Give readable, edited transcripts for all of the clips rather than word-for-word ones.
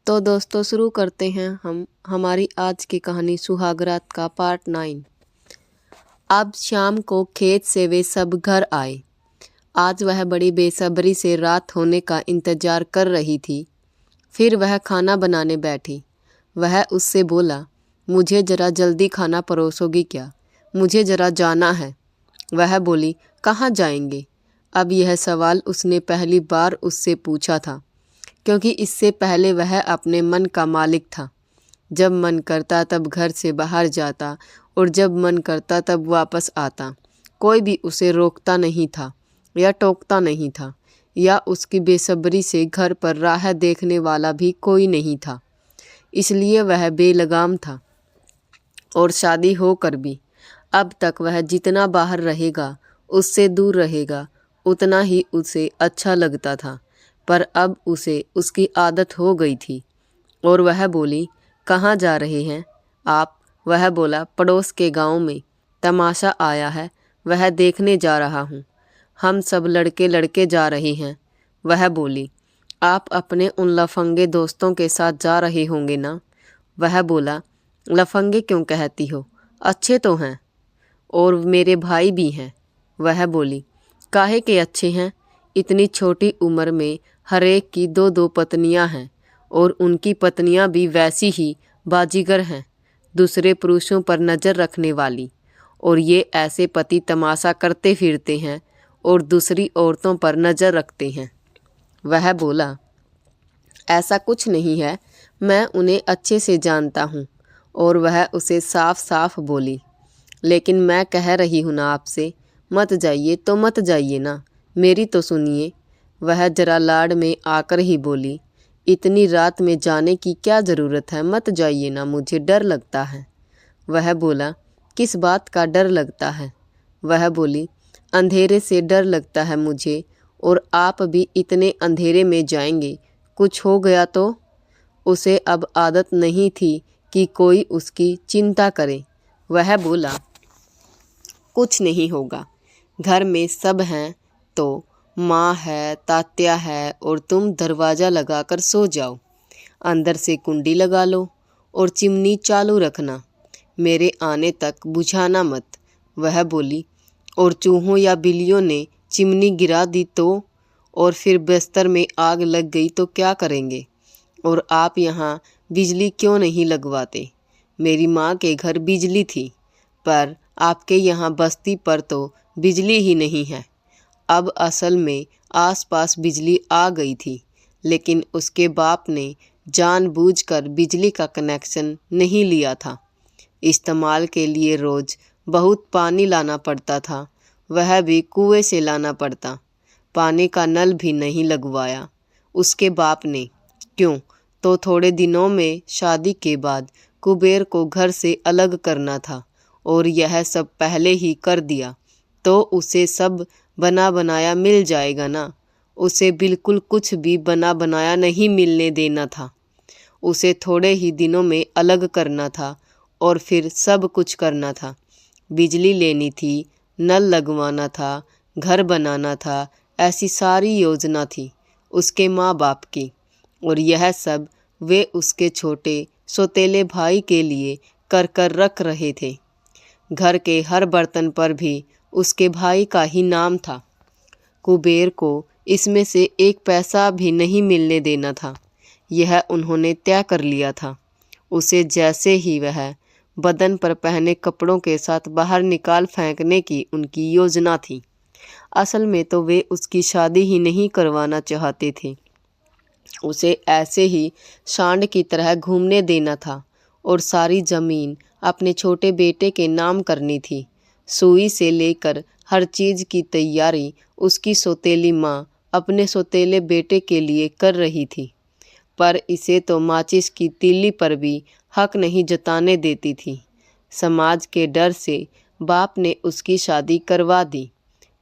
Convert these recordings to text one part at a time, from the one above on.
तो दोस्तों शुरू करते हैं हम हमारी आज की कहानी सुहागरात का पार्ट 9। अब शाम को खेत से वे सब घर आए। आज वह बड़ी बेसब्री से रात होने का इंतजार कर रही थी। फिर वह खाना बनाने बैठी। वह उससे बोला, मुझे ज़रा जल्दी खाना परोसोगी क्या? मुझे ज़रा जाना है। वह बोली, कहाँ जाएंगे? अब यह सवाल उसने पहली बार उससे पूछा था, क्योंकि इससे पहले वह अपने मन का मालिक था। जब मन करता तब घर से बाहर जाता और जब मन करता तब वापस आता। कोई भी उसे रोकता नहीं था या टोकता नहीं था, या उसकी बेसब्री से घर पर राह देखने वाला भी कोई नहीं था। इसलिए वह बेलगाम था। और शादी होकर भी अब तक वह जितना बाहर रहेगा, उससे दूर रहेगा, उतना ही उसे अच्छा लगता था। पर अब उसे उसकी आदत हो गई थी। और वह बोली, कहाँ जा रहे हैं आप? वह बोला, पड़ोस के गांव में तमाशा आया है, वह देखने जा रहा हूँ। हम सब लड़के लड़के जा रहे हैं। वह बोली, आप अपने उन लफंगे दोस्तों के साथ जा रहे होंगे ना? वह बोला, लफंगे क्यों कहती हो? अच्छे तो हैं, और मेरे भाई भी हैं। वह बोली, काहे के अच्छे हैं? इतनी छोटी उम्र में हर एक की दो दो पत्नियां हैं, और उनकी पत्नियां भी वैसी ही बाजीगर हैं, दूसरे पुरुषों पर नज़र रखने वाली। और ये ऐसे पति तमाशा करते फिरते हैं और दूसरी औरतों पर नज़र रखते हैं। वह बोला, ऐसा कुछ नहीं है, मैं उन्हें अच्छे से जानता हूँ। और वह उसे साफ साफ बोली, लेकिन मैं कह रही हूँ ना आपसे, मत जाइए तो मत जाइए ना, मेरी तो सुनिए। वह जरा लाड में आकर ही बोली, इतनी रात में जाने की क्या ज़रूरत है, मत जाइए ना, मुझे डर लगता है। वह बोला, किस बात का डर लगता है? वह बोली, अंधेरे से डर लगता है मुझे, और आप भी इतने अंधेरे में जाएंगे, कुछ हो गया तो? उसे अब आदत नहीं थी कि कोई उसकी चिंता करे। वह बोला, कुछ नहीं होगा, घर में सब हैं, तो माँ है, तात्या है, और तुम दरवाज़ा लगाकर सो जाओ। अंदर से कुंडी लगा लो और चिमनी चालू रखना, मेरे आने तक बुझाना मत। वह बोली, और चूहों या बिल्लियों ने चिमनी गिरा दी तो? और फिर बिस्तर में आग लग गई तो क्या करेंगे? और आप यहाँ बिजली क्यों नहीं लगवाते? मेरी माँ के घर बिजली थी, पर आपके यहाँ बस्ती पर तो बिजली ही नहीं है। अब असल में आसपास बिजली आ गई थी, लेकिन उसके बाप ने जानबूझकर बिजली का कनेक्शन नहीं लिया था। इस्तेमाल के लिए रोज़ बहुत पानी लाना पड़ता था, वह भी कुएं से लाना पड़ता। पानी का नल भी नहीं लगवाया उसके बाप ने। क्यों? तो थोड़े दिनों में शादी के बाद कुबेर को घर से अलग करना था, और यह सब पहले ही कर दिया तो उसे सब बना बनाया मिल जाएगा ना। उसे बिल्कुल कुछ भी बना बनाया नहीं मिलने देना था। उसे थोड़े ही दिनों में अलग करना था और फिर सब कुछ करना था। बिजली लेनी थी, नल लगवाना था, घर बनाना था, ऐसी सारी योजना थी उसके माँ बाप की। और यह सब वे उसके छोटे सौतेले भाई के लिए कर कर रख रहे थे। घर के हर बर्तन पर भी उसके भाई का ही नाम था। कुबेर को इसमें से एक पैसा भी नहीं मिलने देना था, यह उन्होंने तय कर लिया था। उसे जैसे ही वह बदन पर पहने कपड़ों के साथ बाहर निकाल फेंकने की उनकी योजना थी। असल में तो वे उसकी शादी ही नहीं करवाना चाहते थे, उसे ऐसे ही सांड की तरह घूमने देना था, और सारी ज़मीन अपने छोटे बेटे के नाम करनी थी। सुई से लेकर हर चीज़ की तैयारी उसकी सौतेली माँ अपने सौतेले बेटे के लिए कर रही थी, पर इसे तो माचिस की तीली पर भी हक नहीं जताने देती थी। समाज के डर से बाप ने उसकी शादी करवा दी,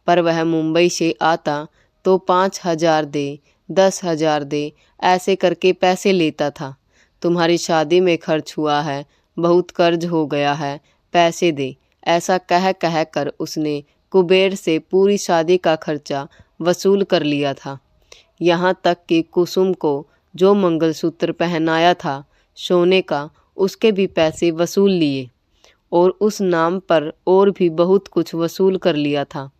पर वह मुंबई से आता तो 5,000 दे, 10,000 दे, ऐसे करके पैसे लेता था। तुम्हारी शादी में खर्च हुआ है, बहुत कर्ज हो गया है, पैसे दे, ऐसा कह कह कर उसने कुबेर से पूरी शादी का खर्चा वसूल कर लिया था। यहाँ तक कि कुसुम को जो मंगलसूत्र पहनाया था सोने का, उसके भी पैसे वसूल लिए और उस नाम पर और भी बहुत कुछ वसूल कर लिया था।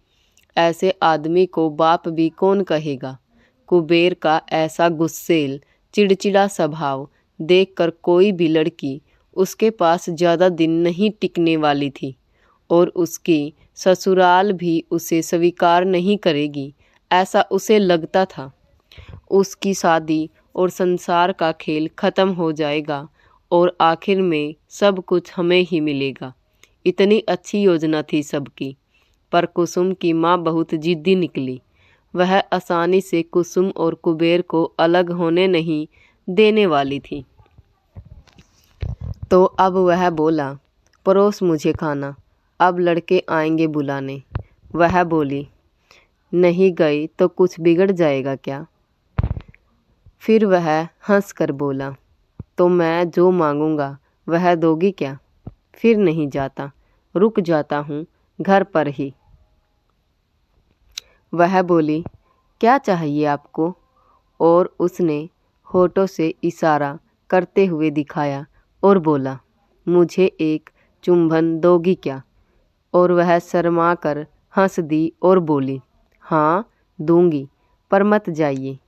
ऐसे आदमी को बाप भी कौन कहेगा। कुबेर का ऐसा गुस्सेल चिड़चिड़ा स्वभाव देखकर कोई भी लड़की उसके पास ज़्यादा दिन नहीं टिकने वाली थी और उसकी ससुराल भी उसे स्वीकार नहीं करेगी, ऐसा उसे लगता था। उसकी शादी और संसार का खेल खत्म हो जाएगा और आखिर में सब कुछ हमें ही मिलेगा। इतनी अच्छी योजना थी सबकी। पर कुसुम की माँ बहुत जिद्दी निकली। वह आसानी से कुसुम और कुबेर को अलग होने नहीं देने वाली थी। तो अब वह बोला, परोस मुझे खाना, अब लड़के आएंगे बुलाने। वह बोली, नहीं गई तो कुछ बिगड़ जाएगा क्या? फिर वह हंस कर बोला, तो मैं जो मांगूंगा वह दोगी क्या? फिर नहीं जाता, रुक जाता हूँ घर पर ही। वह बोली, क्या चाहिए आपको? और उसने होठों से इशारा करते हुए दिखाया और बोला, मुझे एक चुंबन दोगी क्या? और वह शर्मा कर हंस दी और बोली, हाँ दूंगी, पर मत जाइए।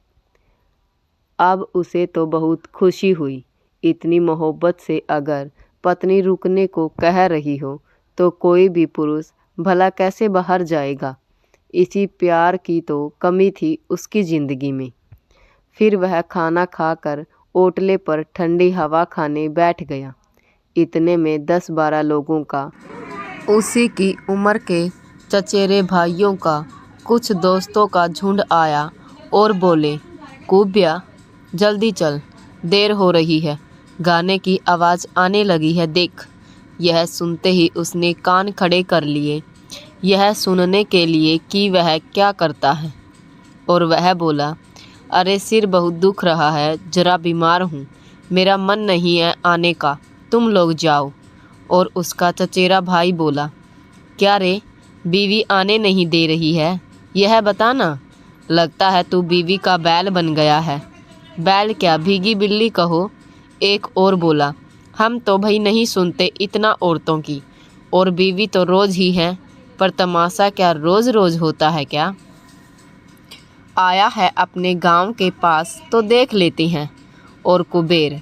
अब उसे तो बहुत खुशी हुई। इतनी मोहब्बत से अगर पत्नी रुकने को कह रही हो तो कोई भी पुरुष भला कैसे बाहर जाएगा। इसी प्यार की तो कमी थी उसकी ज़िंदगी में। फिर वह खाना खाकर ओटले पर ठंडी हवा खाने बैठ गया। इतने में 10-12 लोगों का, उसी की उम्र के चचेरे भाइयों का, कुछ दोस्तों का झुंड आया और बोले, कुब्या जल्दी चल, देर हो रही है, गाने की आवाज़ आने लगी है देख। यह सुनते ही उसने कान खड़े कर लिए, यह सुनने के लिए कि वह क्या करता है। और वह बोला, अरे सिर बहुत दुख रहा है, जरा बीमार हूँ, मेरा मन नहीं है आने का, तुम लोग जाओ। और उसका चचेरा भाई बोला, क्या रे, बीवी आने नहीं दे रही है, यह बताना। लगता है तू बीवी का बैल बन गया है। बैल क्या, भीगी बिल्ली कहो। एक और बोला, हम तो भाई नहीं सुनते इतना औरतों की, और बीवी तो रोज़ ही है, पर तमाशा क्या रोज़ रोज़ होता है क्या? आया है अपने गांव के पास तो देख लेती हैं। और कुबेर,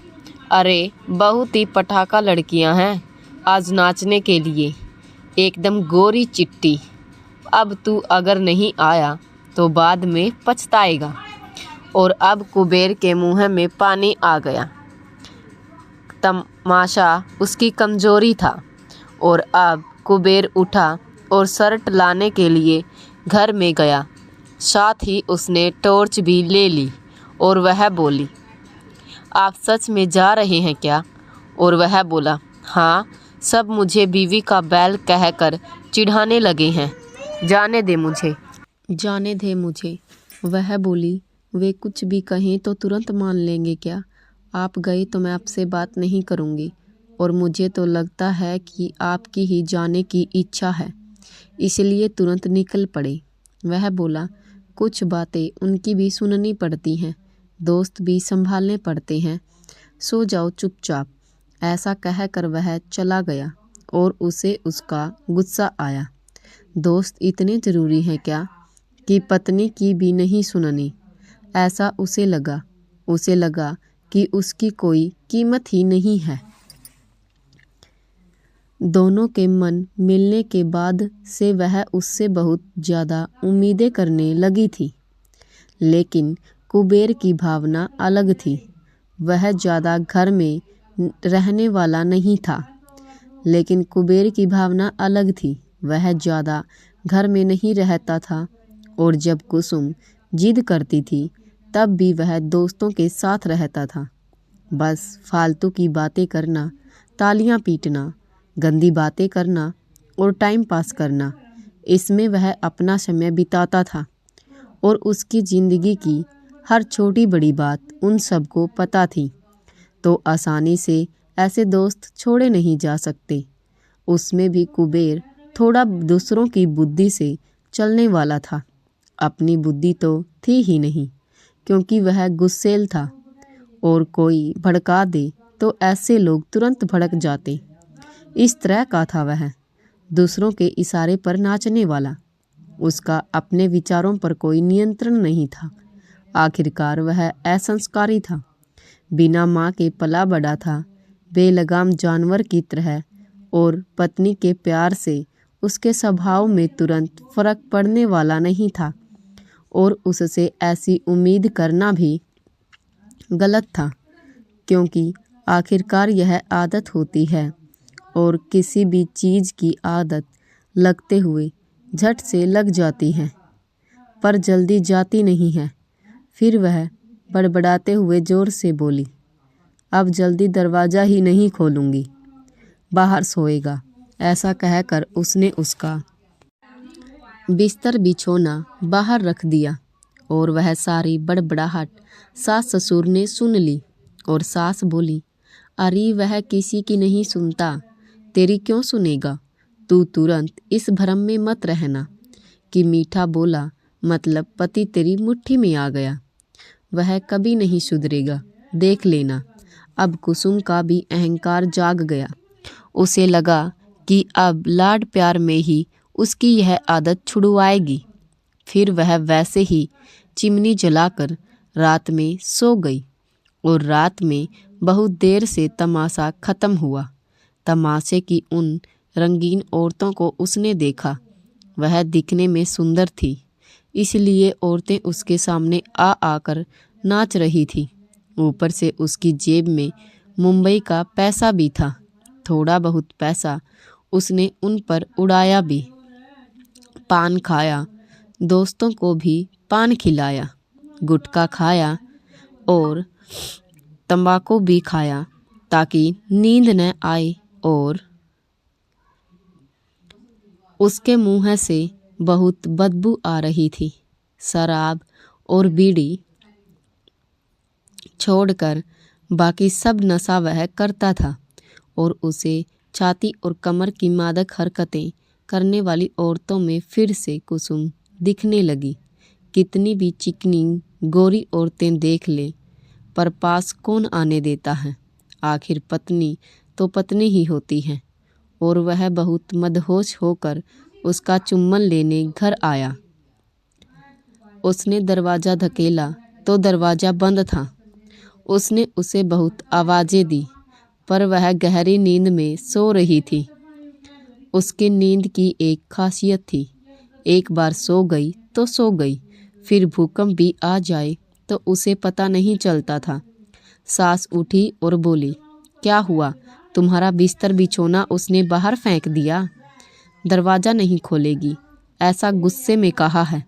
अरे बहुत ही पटाखा लड़कियां हैं आज नाचने के लिए, एकदम गोरी चिट्टी। अब तू अगर नहीं आया तो बाद में पछताएगा। और अब कुबेर के मुंह में पानी आ गया। तमाशा उसकी कमजोरी था। और अब कुबेर उठा और शर्ट लाने के लिए घर में गया। साथ ही उसने टॉर्च भी ले ली और वह बोली, आप सच में जा रहे हैं क्या? और वह बोला, हाँ, सब मुझे बीवी का बैल कहकर चिढ़ाने लगे हैं, जाने दे मुझे, जाने दे मुझे। वह बोली, वे कुछ भी कहें तो तुरंत मान लेंगे क्या? आप गए तो मैं आपसे बात नहीं करूँगी, और मुझे तो लगता है कि आपकी ही जाने की इच्छा है, इसलिए तुरंत निकल पड़े। वह बोला, कुछ बातें उनकी भी सुननी पड़ती हैं, दोस्त भी संभालने पड़ते हैं, सो जाओ चुपचाप। ऐसा कहकर वह चला गया और उसे उसका गुस्सा आया। दोस्त इतने ज़रूरी हैं क्या कि पत्नी की भी नहीं सुननी? ऐसा उसे लगा कि उसकी कोई कीमत ही नहीं है। दोनों के मन मिलने के बाद से वह उससे बहुत ज़्यादा उम्मीदें करने लगी थी। लेकिन कुबेर की भावना अलग थी। वह ज़्यादा घर में रहने वाला नहीं था। लेकिन कुबेर की भावना अलग थी। वह ज़्यादा घर में नहीं रहता था और जब कुसुम जिद करती थी तब भी वह दोस्तों के साथ रहता था। बस फालतू की बातें करना, तालियां पीटना, गंदी बातें करना और टाइम पास करना, इसमें वह अपना समय बिताता था। और उसकी ज़िंदगी की हर छोटी बड़ी बात उन सबको पता थी। तो आसानी से ऐसे दोस्त छोड़े नहीं जा सकते। उसमें भी कुबेर थोड़ा दूसरों की बुद्धि से चलने वाला था। अपनी बुद्धि तो थी ही नहीं, क्योंकि वह गुस्सेल था। और कोई भड़का दे तो ऐसे लोग तुरंत भड़क जाते। इस तरह का था वह, दूसरों के इशारे पर नाचने वाला। उसका अपने विचारों पर कोई नियंत्रण नहीं था। आखिरकार वह असंस्कारी था, बिना माँ के पला बड़ा था, बेलगाम जानवर की तरह, और पत्नी के प्यार से उसके स्वभाव में तुरंत फर्क पड़ने वाला नहीं था, और उससे ऐसी उम्मीद करना भी गलत था, क्योंकि आखिरकार यह आदत होती है, और किसी भी चीज़ की आदत लगते हुए झट से लग जाती है, पर जल्दी जाती नहीं है। फिर वह बड़बड़ाते हुए ज़ोर से बोली, अब जल्दी दरवाज़ा ही नहीं खोलूँगी, बाहर सोएगा। ऐसा कहकर उसने उसका बिस्तर बिछौना बाहर रख दिया, और वह सारी बड़बड़ाहट सास ससुर ने सुन ली। और सास बोली, अरे वह किसी की नहीं सुनता, तेरी क्यों सुनेगा? तू तुरंत इस भ्रम में मत रहना कि मीठा बोला मतलब पति तेरी मुट्ठी में आ गया। वह कभी नहीं सुधरेगा, देख लेना। अब कुसुम का भी अहंकार जाग गया। उसे लगा कि अब लाड प्यार में ही उसकी यह आदत छुड़वाएगी। फिर वह वैसे ही चिमनी जलाकर रात में सो गई, और रात में बहुत देर से तमाशा खत्म हुआ। तमाशे की उन रंगीन औरतों को उसने देखा। वह दिखने में सुंदर थी, इसलिए औरतें उसके सामने आ आकर नाच रही थी। ऊपर से उसकी जेब में मुंबई का पैसा भी था। थोड़ा बहुत पैसा उसने उन पर उड़ाया भी। पान खाया, दोस्तों को भी पान खिलाया, गुटखा खाया और तंबाकू भी खाया, ताकि नींद न आए। और उसके मुंह से बहुत बदबू आ रही थी। शराब और बीड़ी छोड़कर बाकी सब नशा वह करता था, और उसे छाती और कमर की मादक हरकतें करने वाली औरतों में फिर से कुसुम दिखने लगी। कितनी भी चिकनी गोरी औरतें देख ले, पर पास कौन आने देता है? आखिर पत्नी तो पत्नी ही होती है। और वह बहुत मदहोश होकर उसका चुम्बन लेने घर आया। उसने दरवाज़ा धकेला तो दरवाज़ा बंद था। उसने उसे बहुत आवाज़ें दी, पर वह गहरी नींद में सो रही थी। उसकी नींद की एक खासियत थी, एक बार सो गई तो सो गई, फिर भूकंप भी आ जाए तो उसे पता नहीं चलता था। सास उठी और बोली, क्या हुआ? तुम्हारा बिस्तर बिछौना उसने बाहर फेंक दिया? दरवाज़ा नहीं खोलेगी, ऐसा गुस्से में कहा है।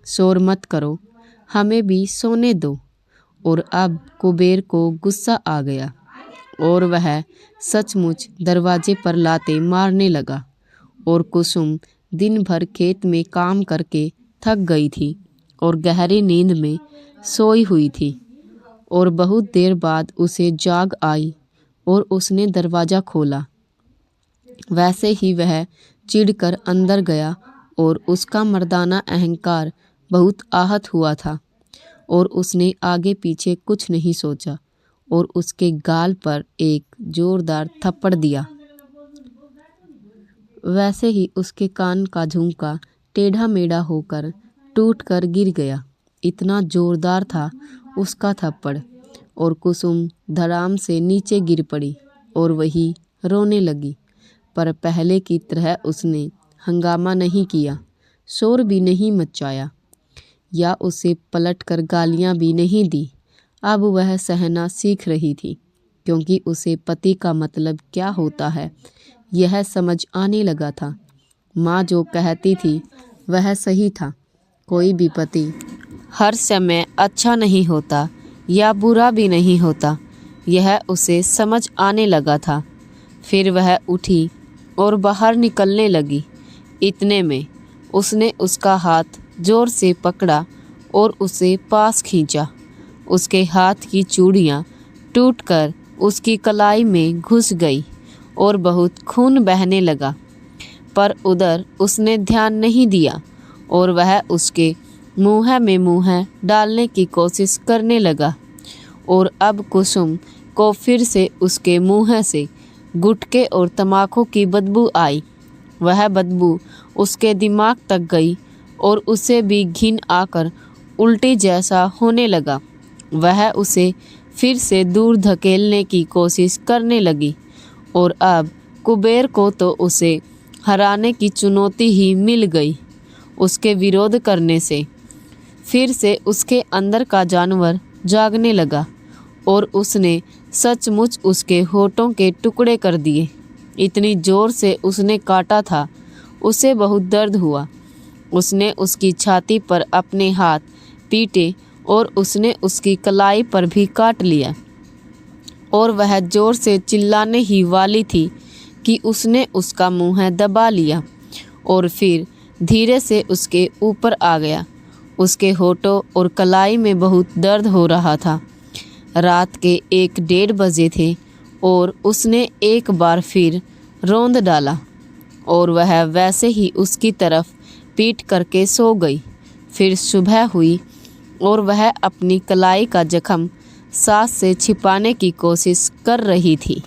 शोर मत करो, हमें भी सोने दो। और अब कुबेर को गुस्सा आ गया, और वह सचमुच दरवाजे पर लाते मारने लगा। और कुसुम दिन भर खेत में काम करके थक गई थी और गहरी नींद में सोई हुई थी, और बहुत देर बाद उसे जाग आई और उसने दरवाज़ा खोला। वैसे ही वह चिढ़कर अंदर गया, और उसका मर्दाना अहंकार बहुत आहत हुआ था, और उसने आगे पीछे कुछ नहीं सोचा और उसके गाल पर एक जोरदार थप्पड़ दिया। वैसे ही उसके कान का झुमका टेढ़ा मेढ़ा होकर टूट कर गिर गया। इतना जोरदार था उसका थप्पड़, और कुसुम धड़ाम से नीचे गिर पड़ी और वही रोने लगी। पर पहले की तरह उसने हंगामा नहीं किया, शोर भी नहीं मचाया, या उसे पलटकर गालियां भी नहीं दी। अब वह सहना सीख रही थी, क्योंकि उसे पति का मतलब क्या होता है यह समझ आने लगा था। माँ जो कहती थी वह सही था। कोई भी पति हर समय अच्छा नहीं होता या बुरा भी नहीं होता, यह उसे समझ आने लगा था। फिर वह उठी और बाहर निकलने लगी। इतने में उसने उसका हाथ जोर से पकड़ा और उसे पास खींचा। उसके हाथ की चूड़ियाँ टूटकर उसकी कलाई में घुस गई और बहुत खून बहने लगा, पर उधर उसने ध्यान नहीं दिया और वह उसके मुँह में मुँह डालने की कोशिश करने लगा। और अब कुसुम को फिर से उसके मुँह से गुटके और तम्बाकू की बदबू आई। वह बदबू उसके दिमाग तक गई और उसे भी घिन आकर उल्टी जैसा होने लगा। वह उसे फिर से दूर धकेलने की कोशिश करने लगी और अब कुबेर को तो उसे हराने की चुनौती ही मिल गई। उसके विरोध करने से फिर से उसके अंदर का जानवर जागने लगा और उसने सचमुच उसके होठों के टुकड़े कर दिए। इतनी जोर से उसने काटा था, उसे बहुत दर्द हुआ। उसने उसकी छाती पर अपने हाथ पीटे और उसने उसकी कलाई पर भी काट लिया और वह जोर से चिल्लाने ही वाली थी कि उसने उसका मुंह दबा लिया और फिर धीरे से उसके ऊपर आ गया। उसके होठों और कलाई में बहुत दर्द हो रहा था। रात के 1-1:30 बजे थे और उसने एक बार फिर रौंद डाला और वह वैसे ही उसकी तरफ पीट करके सो गई। फिर सुबह हुई और वह अपनी कलाई का जख्म सांस से छिपाने की कोशिश कर रही थी।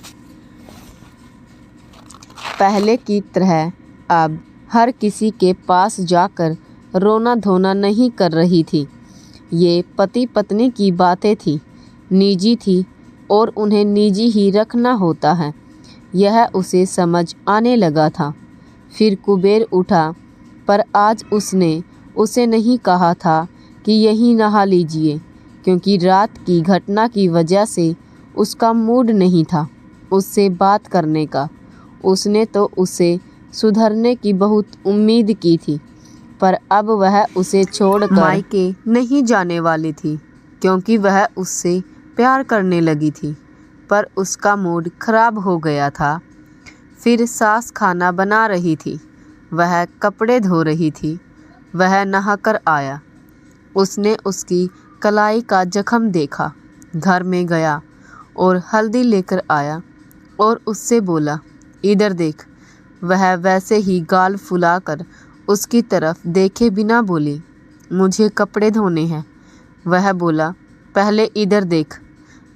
पहले की तरह अब हर किसी के पास जाकर रोना धोना नहीं कर रही थी। ये पति पत्नी की बातें थी, निजी थी और उन्हें निजी ही रखना होता है, यह उसे समझ आने लगा था। फिर कुबेर उठा, पर आज उसने उसे नहीं कहा था कि यहीं नहा लीजिए, क्योंकि रात की घटना की वजह से उसका मूड नहीं था उससे बात करने का। उसने तो उसे सुधरने की बहुत उम्मीद की थी, पर अब वह उसे छोड़कर मायके नहीं जाने वाली थी, क्योंकि वह उससे प्यार करने लगी थी। पर उसका मूड खराब हो गया था। फिर सास खाना बना रही थी, वह कपड़े धो रही थी। वह नहाकर आया। उसने उसकी कलाई का जख्म देखा, घर में गया और हल्दी लेकर आया और उससे बोला, इधर देख। वह वैसे ही गाल फुलाकर उसकी तरफ देखे बिना बोली, मुझे कपड़े धोने हैं। वह बोला, पहले इधर देख,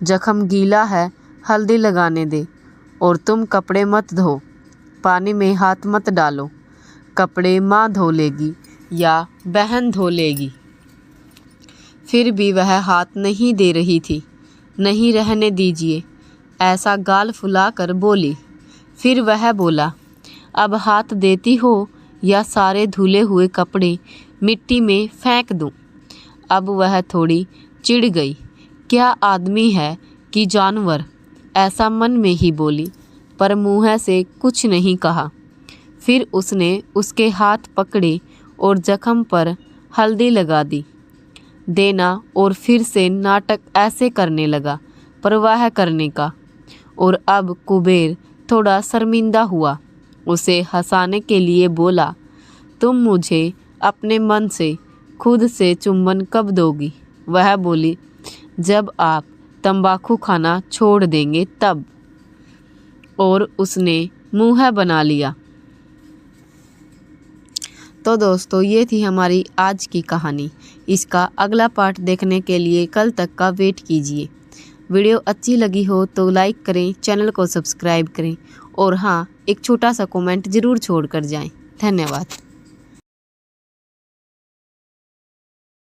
जख्म गीला है, हल्दी लगाने दे। और तुम कपड़े मत धो, पानी में हाथ मत डालो। कपड़े माँ धो लेगी या बहन धो लेगी। फिर भी वह हाथ नहीं दे रही थी। नहीं रहने दीजिए, ऐसा गाल फुलाकर बोली। फिर वह बोला, अब हाथ देती हो या सारे धुले हुए कपड़े मिट्टी में फेंक दूं। अब वह थोड़ी चिढ़ गई। क्या आदमी है कि जानवर, ऐसा मन में ही बोली, पर मुँह से कुछ नहीं कहा। फिर उसने उसके हाथ पकड़े और जख्म पर हल्दी लगा दी देना और फिर से नाटक ऐसे करने लगा, परवाह करने का। और अब कुबेर थोड़ा शर्मिंदा हुआ। उसे हंसाने के लिए बोला, तुम मुझे अपने मन से खुद से चुंबन कब दोगी? वह बोली, जब आप तंबाकू खाना छोड़ देंगे तब। और उसने मुँह बना लिया। तो दोस्तों, ये थी हमारी आज की कहानी। इसका अगला पार्ट देखने के लिए कल तक का वेट कीजिए। वीडियो अच्छी लगी हो तो लाइक करें, चैनल को सब्सक्राइब करें और हाँ, एक छोटा सा कमेंट ज़रूर छोड़ कर जाएं। धन्यवाद।